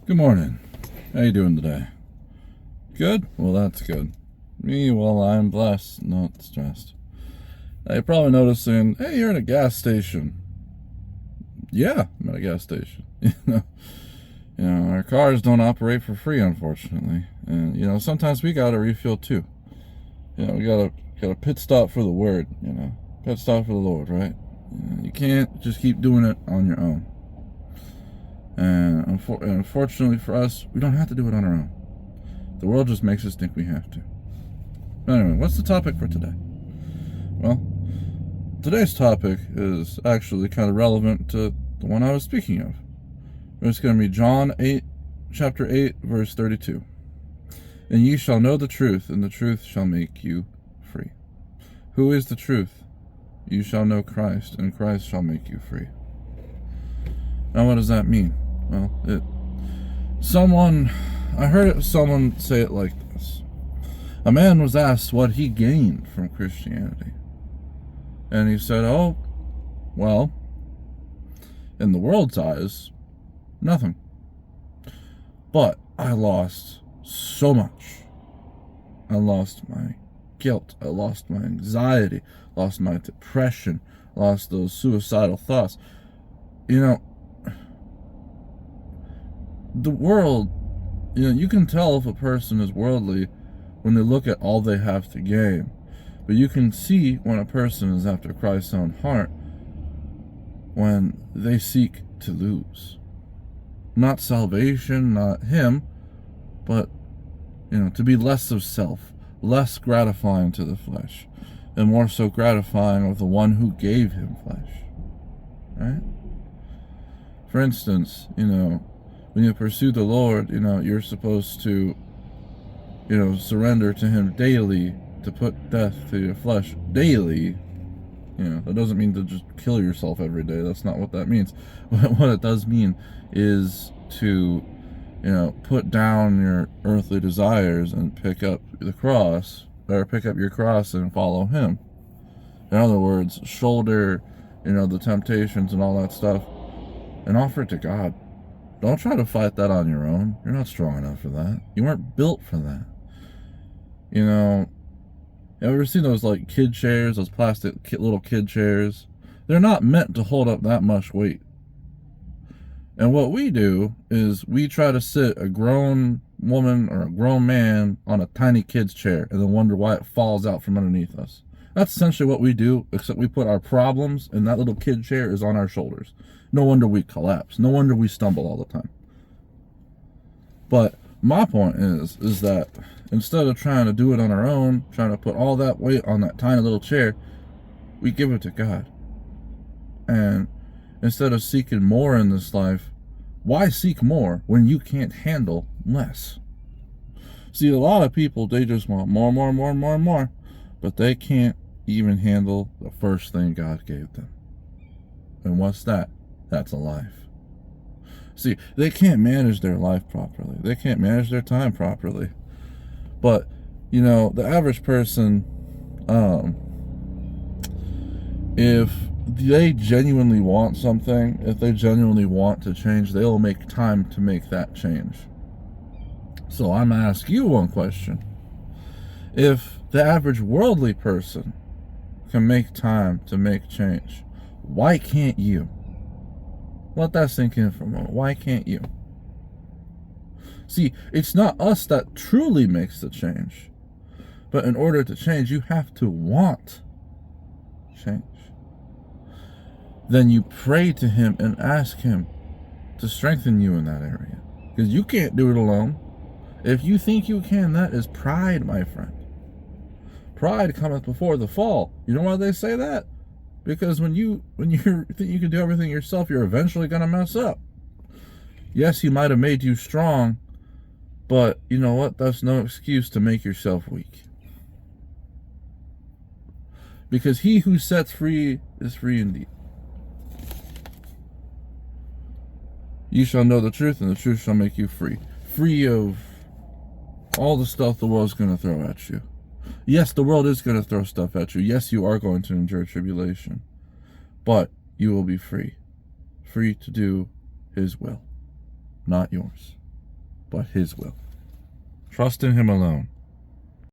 Good morning. How you doing today? Good? Well, that's good. Me, well, I'm blessed, not stressed. You're probably noticing, hey, you're in a gas station. Yeah, I'm at a gas station. Our cars don't operate for free, unfortunately. And, sometimes we gotta refuel too. We gotta pit stop for the word, Pit stop for the Lord, right? You can't just keep doing it on your own. And unfortunately for us, we don't have to do it on our own. The world just makes us think we have to. Anyway, what's the topic for today? Well, today's topic is actually kind of relevant to the one I was speaking of. It's going to be John 8, chapter 8, verse 32. And ye shall know the truth, and the truth shall make you free. Who is the truth? You shall know Christ, and Christ shall make you free. Now, what does that mean? Well, I heard someone say it like this. A man was asked what he gained from Christianity. And he said, oh, well, in the world's eyes, nothing. But I lost so much. I lost my guilt. I lost my anxiety. Lost my depression. Lost those suicidal thoughts. The world, you can tell if a person is worldly when they look at all they have to gain. But you can see when a person is after Christ's own heart when they seek to lose. Not salvation, not him, but, to be less of self, less gratifying to the flesh, and more so gratifying of the one who gave him flesh. Right? For instance, when you pursue the Lord, you're supposed to, surrender to him daily, to put death to your flesh daily. That doesn't mean to just kill yourself every day. That's not what that means. What it does mean is to, put down your earthly desires and pick up the cross, or pick up your cross and follow him. In other words, shoulder, the temptations and all that stuff and offer it to God. Don't try to fight that on your own. You're not strong enough for that. You weren't built for that. You ever seen those kid chairs, those plastic little kid chairs? They're not meant to hold up that much weight. And what we do is we try to sit a grown woman or a grown man on a tiny kid's chair and then wonder why it falls out from underneath us. That's essentially what we do, except we put our problems, and that little kid chair is on our shoulders. No wonder we collapse. No wonder we stumble all the time. But my point is that instead of trying to do it on our own, trying to put all that weight on that tiny little chair, we give it to God. And instead of seeking more in this life, why seek more when you can't handle less? See, a lot of people, they just want more, but they can't even handle the first thing God gave them. And what's that? That's a life. See, they can't manage their life properly. They can't manage their time properly. But, the average person, if they genuinely want something, if they genuinely want to change, they'll make time to make that change. So I'm going to ask you one question. If the average worldly person can make time to make change, why can't you? Let that sink in for a moment. Why can't you? See, it's not us that truly makes the change. But in order to change, you have to want change. Then you pray to him and ask him to strengthen you in that area. Because you can't do it alone. If you think you can, that is pride, my friend. Pride cometh before the fall. You know why they say that? Because when you think you can do everything yourself, you're eventually going to mess up. Yes, he might have made you strong, but you know what? That's no excuse to make yourself weak. Because he who sets free is free indeed. You shall know the truth, and the truth shall make you free. Free of all the stuff the world's going to throw at you. Yes, the world is going to throw stuff at you. Yes, you are going to endure tribulation. But you will be free. Free to do his will, not yours. but His will. Trust in Him alone.